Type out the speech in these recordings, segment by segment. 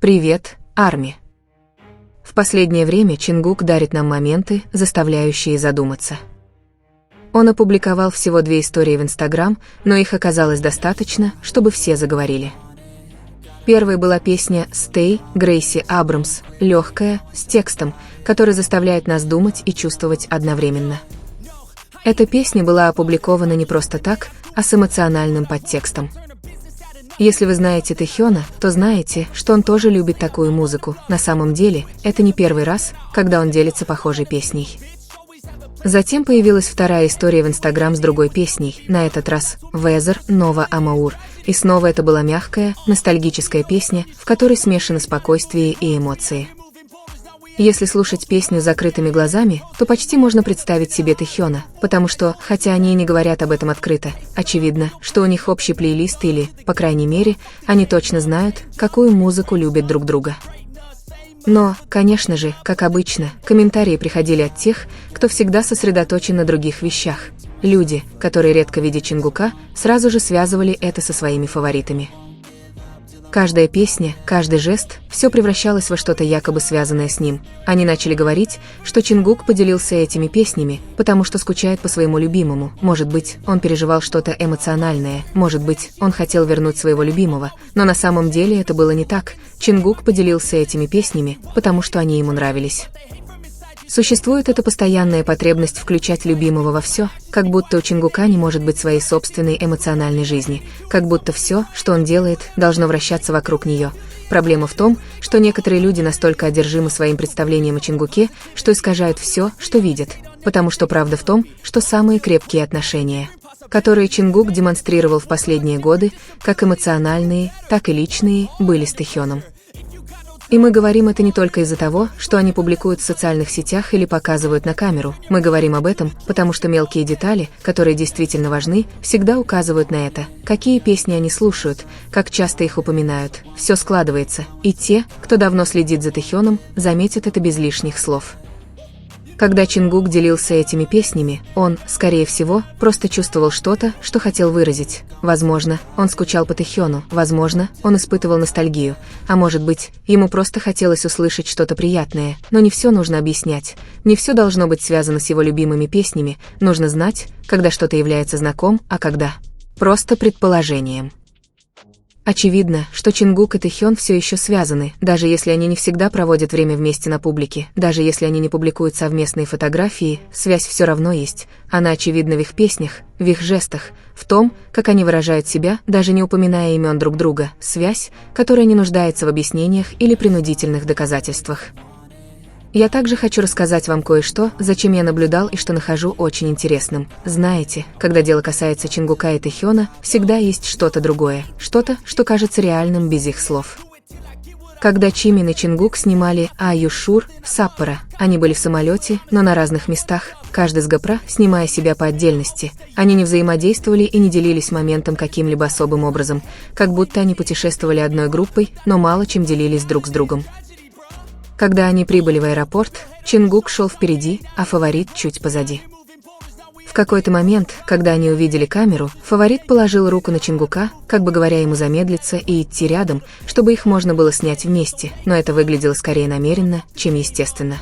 Привет, Арми. В последнее время Чингук дарит нам моменты, заставляющие задуматься. Он опубликовал всего 2 истории в Инстаграм, но их оказалось достаточно, чтобы все заговорили. Первой была песня «Stay» Грейси Абрамс, легкая, с текстом, который заставляет нас думать и чувствовать одновременно. Эта песня была опубликована не просто так, а с эмоциональным подтекстом. Если вы знаете Тэхёна, то знаете, что он тоже любит такую музыку. На самом деле, это не первый раз, когда он делится похожей песней. Затем появилась вторая история в Инстаграм с другой песней, на этот раз «Weather Nova Amour», и снова это была мягкая, ностальгическая песня, в которой смешаны спокойствие и эмоции. Если слушать песню с закрытыми глазами, то почти можно представить себе Тэхёна, потому что, хотя они и не говорят об этом открыто, очевидно, что у них общий плейлист или, по крайней мере, они точно знают, какую музыку любят друг друга. Но, конечно же, как обычно, комментарии приходили от тех, кто всегда сосредоточен на других вещах. Люди, которые редко видят Чингука, сразу же связывали это со своими фаворитами. Каждая песня, каждый жест, все превращалось во что-то якобы связанное с ним. Они начали говорить, что Чингук поделился этими песнями, потому что скучает по своему любимому. Может быть, он переживал что-то эмоциональное, может быть, он хотел вернуть своего любимого, но на самом деле это было не так. Чингук поделился этими песнями, потому что они ему нравились. Существует эта постоянная потребность включать любимого во все, как будто у Чингука не может быть своей собственной эмоциональной жизни, как будто все, что он делает, должно вращаться вокруг нее. Проблема в том, что некоторые люди настолько одержимы своим представлением о Чингуке, что искажают все, что видят, потому что правда в том, что самые крепкие отношения, которые Чингук демонстрировал в последние годы, как эмоциональные, так и личные, были с Тэхёном. И мы говорим это не только из-за того, что они публикуют в социальных сетях или показывают на камеру. Мы говорим об этом, потому что мелкие детали, которые действительно важны, всегда указывают на это. Какие песни они слушают, как часто их упоминают. Все складывается, и те, кто давно следит за Тэхёном, заметят это без лишних слов. Когда Чингук делился этими песнями, он, скорее всего, просто чувствовал что-то, что хотел выразить. Возможно, он скучал по Тэхёну, возможно, он испытывал ностальгию, а может быть, ему просто хотелось услышать что-то приятное, но не все нужно объяснять, не все должно быть связано с его любимыми песнями, нужно знать, когда что-то является знаком, а когда просто предположением. Очевидно, что Чингук и Тэхён все еще связаны, даже если они не всегда проводят время вместе на публике, даже если они не публикуют совместные фотографии, связь все равно есть. Она очевидна в их песнях, в их жестах, в том, как они выражают себя, даже не упоминая имен друг друга, связь, которая не нуждается в объяснениях или принудительных доказательствах. Я также хочу рассказать вам кое-что, за чем я наблюдал и что нахожу очень интересным. Знаете, когда дело касается Чингука и Тэхёна, всегда есть что-то другое, что-то, что кажется реальным без их слов. Когда Чимин и Чингук снимали «Are You Sure» в Саппоро, они были в самолете, но на разных местах, каждый с GoPro, снимая себя по отдельности. Они не взаимодействовали и не делились моментом каким-либо особым образом, как будто они путешествовали одной группой, но мало чем делились друг с другом. Когда они прибыли в аэропорт, Чингук шел впереди, а фаворит чуть позади. В какой-то момент, когда они увидели камеру, фаворит положил руку на Чингука, как бы говоря ему замедлиться и идти рядом, чтобы их можно было снять вместе, но это выглядело скорее намеренно, чем естественно.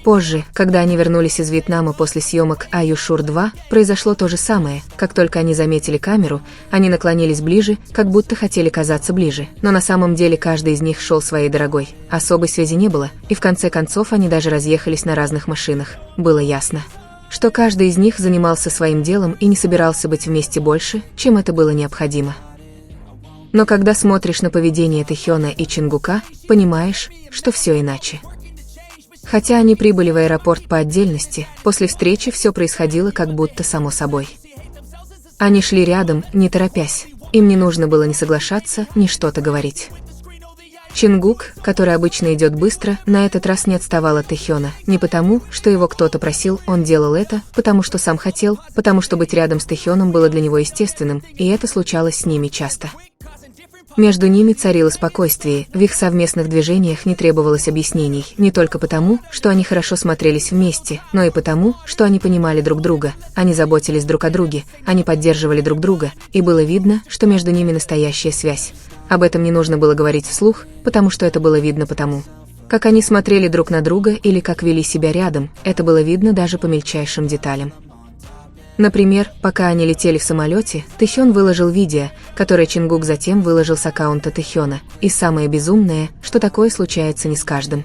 Позже, когда они вернулись из Вьетнама после съемок «Are You Sure 2», произошло то же самое. Как только они заметили камеру, они наклонились ближе, как будто хотели казаться ближе. Но на самом деле каждый из них шел своей дорогой. Особой связи не было, и в конце концов они даже разъехались на разных машинах. Было ясно, что каждый из них занимался своим делом и не собирался быть вместе больше, чем это было необходимо. Но когда смотришь на поведение Тэхёна и Чингука, понимаешь, что все иначе. Хотя они прибыли в аэропорт по отдельности, после встречи все происходило как будто само собой. Они шли рядом, не торопясь, им не нужно было ни соглашаться, ни что-то говорить. Чингук, который обычно идет быстро, на этот раз не отставал от Тэхёна, не потому, что его кто-то просил, он делал это, потому что сам хотел, потому что быть рядом с Тэхёном было для него естественным, и это случалось с ними часто. Между ними царило спокойствие, в их совместных движениях не требовалось объяснений, не только потому, что они хорошо смотрелись вместе, но и потому, что они понимали друг друга, они заботились друг о друге, они поддерживали друг друга, и было видно, что между ними настоящая связь. Об этом не нужно было говорить вслух, потому что это было видно потому, как они смотрели друг на друга или как вели себя рядом, это было видно даже по мельчайшим деталям. Например, пока они летели в самолете, Тэхён выложил видео, которое Чингук затем выложил с аккаунта Тэхёна, и самое безумное, что такое случается не с каждым.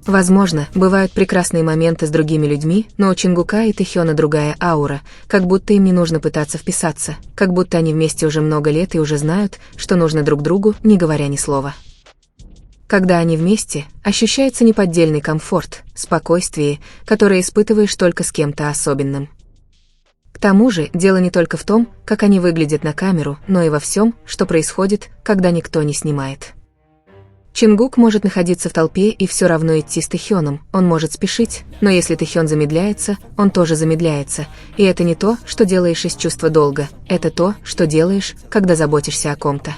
Возможно, бывают прекрасные моменты с другими людьми, но у Чингука и Тэхёна другая аура, как будто им не нужно пытаться вписаться, как будто они вместе уже много лет и уже знают, что нужно друг другу, не говоря ни слова. Когда они вместе, ощущается неподдельный комфорт, спокойствие, которое испытываешь только с кем-то особенным. К тому же, дело не только в том, как они выглядят на камеру, но и во всем, что происходит, когда никто не снимает. Чингук может находиться в толпе и все равно идти с Тэхёном, он может спешить, но если Тэхён замедляется, он тоже замедляется, и это не то, что делаешь из чувства долга, это то, что делаешь, когда заботишься о ком-то.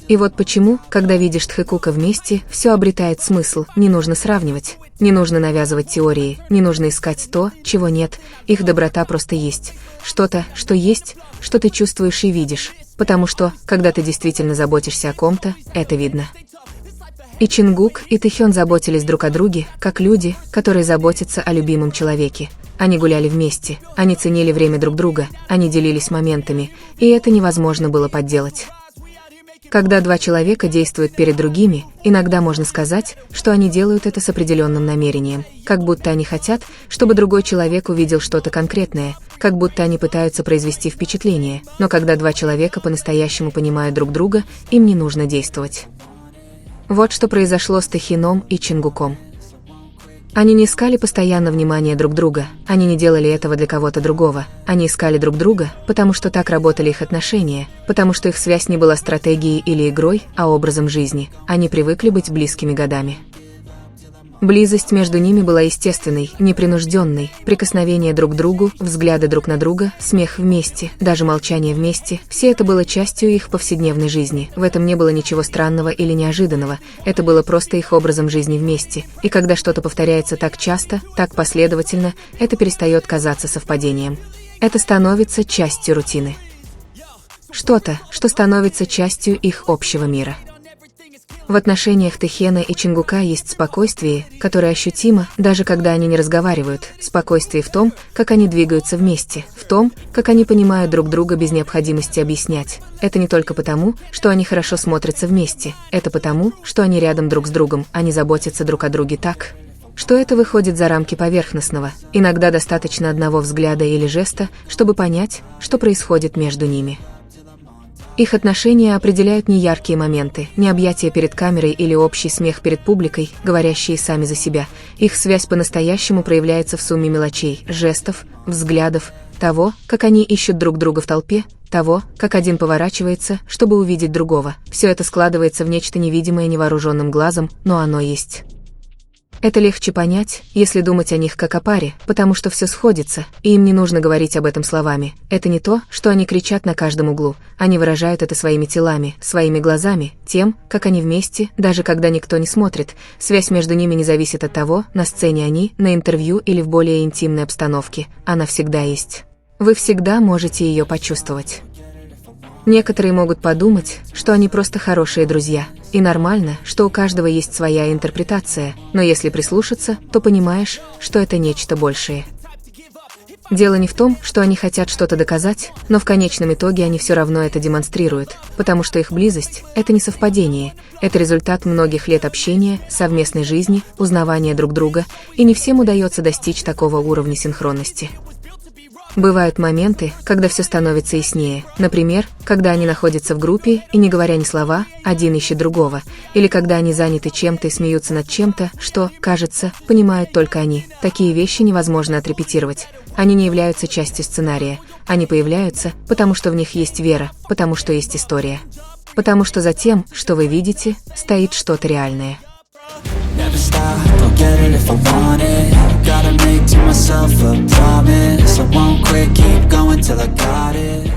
И вот почему, когда видишь Тхэкука вместе, все обретает смысл, не нужно сравнивать, не нужно навязывать теории, не нужно искать то, чего нет, их доброта просто есть, что-то, что есть, что ты чувствуешь и видишь, потому что, когда ты действительно заботишься о ком-то, это видно. И Чингук, и Тэхён заботились друг о друге, как люди, которые заботятся о любимом человеке. Они гуляли вместе, они ценили время друг друга, они делились моментами, и это невозможно было подделать. Когда два человека действуют перед другими, иногда можно сказать, что они делают это с определенным намерением, как будто они хотят, чтобы другой человек увидел что-то конкретное, как будто они пытаются произвести впечатление, но когда два человека по-настоящему понимают друг друга, им не нужно действовать. Вот что произошло с Тэхином и Чингуком. Они не искали постоянно внимания друг друга, они не делали этого для кого-то другого, они искали друг друга, потому что так работали их отношения, потому что их связь не была стратегией или игрой, а образом жизни, они привыкли быть близкими годами. Близость между ними была естественной, непринужденной, прикосновения друг к другу, взгляды друг на друга, смех вместе, даже молчание вместе, все это было частью их повседневной жизни, в этом не было ничего странного или неожиданного, это было просто их образом жизни вместе, и когда что-то повторяется так часто, так последовательно, это перестает казаться совпадением. Это становится частью рутины. Что-то, что становится частью их общего мира. В отношениях Тэхена и Чингука есть спокойствие, которое ощутимо, даже когда они не разговаривают, спокойствие в том, как они двигаются вместе, в том, как они понимают друг друга без необходимости объяснять. Это не только потому, что они хорошо смотрятся вместе, это потому, что они рядом друг с другом, они заботятся друг о друге так, что это выходит за рамки поверхностного, иногда достаточно одного взгляда или жеста, чтобы понять, что происходит между ними. Их отношения определяют не яркие моменты, не объятия перед камерой или общий смех перед публикой, говорящие сами за себя. Их связь по-настоящему проявляется в сумме мелочей, жестов, взглядов, того, как они ищут друг друга в толпе, того, как один поворачивается, чтобы увидеть другого. Все это складывается в нечто невидимое невооруженным глазом, но оно есть. Это легче понять, если думать о них как о паре, потому что все сходится, и им не нужно говорить об этом словами. Это не то, что они кричат на каждом углу, они выражают это своими телами, своими глазами, тем, как они вместе, даже когда никто не смотрит. Связь между ними не зависит от того, на сцене они, на интервью или в более интимной обстановке, она всегда есть. Вы всегда можете ее почувствовать. Некоторые могут подумать, что они просто хорошие друзья, и нормально, что у каждого есть своя интерпретация, но если прислушаться, то понимаешь, что это нечто большее. Дело не в том, что они хотят что-то доказать, но в конечном итоге они все равно это демонстрируют, потому что их близость – это не совпадение, это результат многих лет общения, совместной жизни, узнавания друг друга, и не всем удается достичь такого уровня синхронности. Бывают моменты, когда все становится яснее, например, когда они находятся в группе и, не говоря ни слова, один ищет другого, или когда они заняты чем-то и смеются над чем-то, что, кажется, понимают только они. Такие вещи невозможно отрепетировать, они не являются частью сценария, они появляются, потому что в них есть вера, потому что есть история, потому что за тем, что вы видите, стоит что-то реальное. Never stop, I'll get it if I want it. Gotta make to myself a promise, I won't quit, keep going till I got it.